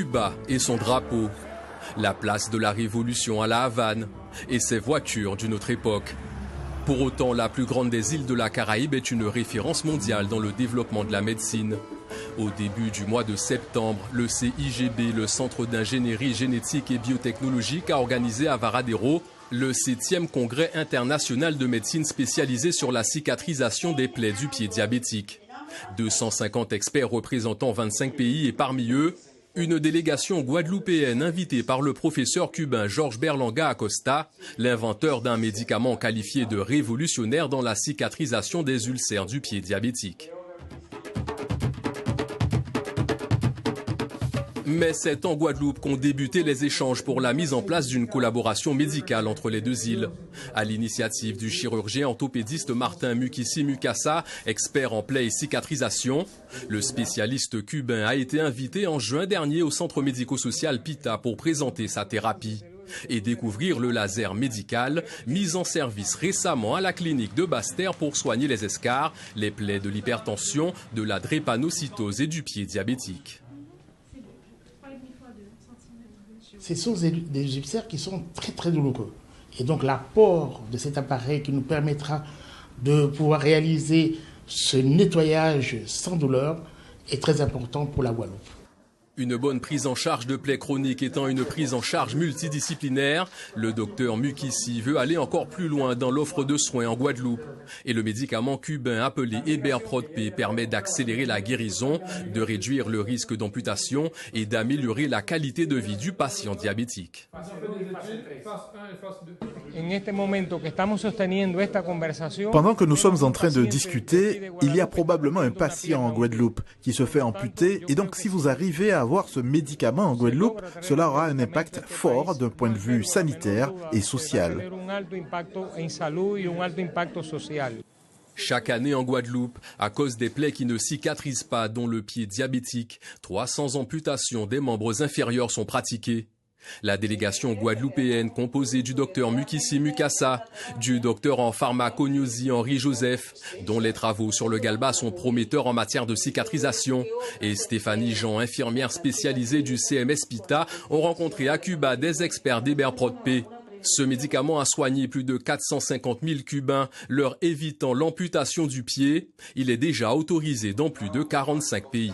Cuba et son drapeau, la place de la Révolution à La Havane et ses voitures d'une autre époque. Pour autant, la plus grande des îles de la Caraïbe est une référence mondiale dans le développement de la médecine. Au début du mois de septembre, le CIGB, le Centre d'ingénierie génétique et biotechnologique, a organisé à Varadero le 7e congrès international de médecine spécialisé sur la cicatrisation des plaies du pied diabétique. 250 experts représentant 25 pays et parmi eux, une délégation guadeloupéenne invitée par le professeur cubain Georges Berlanga Acosta, l'inventeur d'un médicament qualifié de révolutionnaire dans la cicatrisation des ulcères du pied diabétique. Mais c'est en Guadeloupe qu'ont débuté les échanges pour la mise en place d'une collaboration médicale entre les deux îles. À l'initiative du chirurgien orthopédiste Martin Mukissi Mukasa, expert en plaies et cicatrisation, le spécialiste cubain a été invité en juin dernier au centre médico-social PITA pour présenter sa thérapie et découvrir le laser médical mis en service récemment à la clinique de Basse-Terre pour soigner les escarres, les plaies de l'hypertension, de la drépanocytose et du pied diabétique. Ce sont des ulcères qui sont très très douloureux. Et donc l'apport de cet appareil qui nous permettra de pouvoir réaliser ce nettoyage sans douleur est très important pour la Guadeloupe. Une bonne prise en charge de plaies chroniques étant une prise en charge multidisciplinaire, le docteur Mukissi veut aller encore plus loin dans l'offre de soins en Guadeloupe. Et le médicament cubain appelé Eberprod-P permet d'accélérer la guérison, de réduire le risque d'amputation et d'améliorer la qualité de vie du patient diabétique. Pendant que nous sommes en train de discuter, il y a probablement un patient en Guadeloupe qui se fait amputer et donc si vous arrivez à avoir ce médicament en Guadeloupe, cela aura un impact fort d'un point de vue sanitaire et social. Chaque année en Guadeloupe, à cause des plaies qui ne cicatrisent pas, dont le pied diabétique, 300 amputations des membres inférieurs sont pratiquées. La délégation guadeloupéenne composée du docteur Mukissi Mukasa, du docteur en pharmacognosie Henri Joseph, dont les travaux sur le galba sont prometteurs en matière de cicatrisation, et Stéphanie Jean, infirmière spécialisée du CMS PITA, ont rencontré à Cuba des experts d'Eberprod-P. Ce médicament a soigné plus de 450 000 Cubains, leur évitant l'amputation du pied. Il est déjà autorisé dans plus de 45 pays.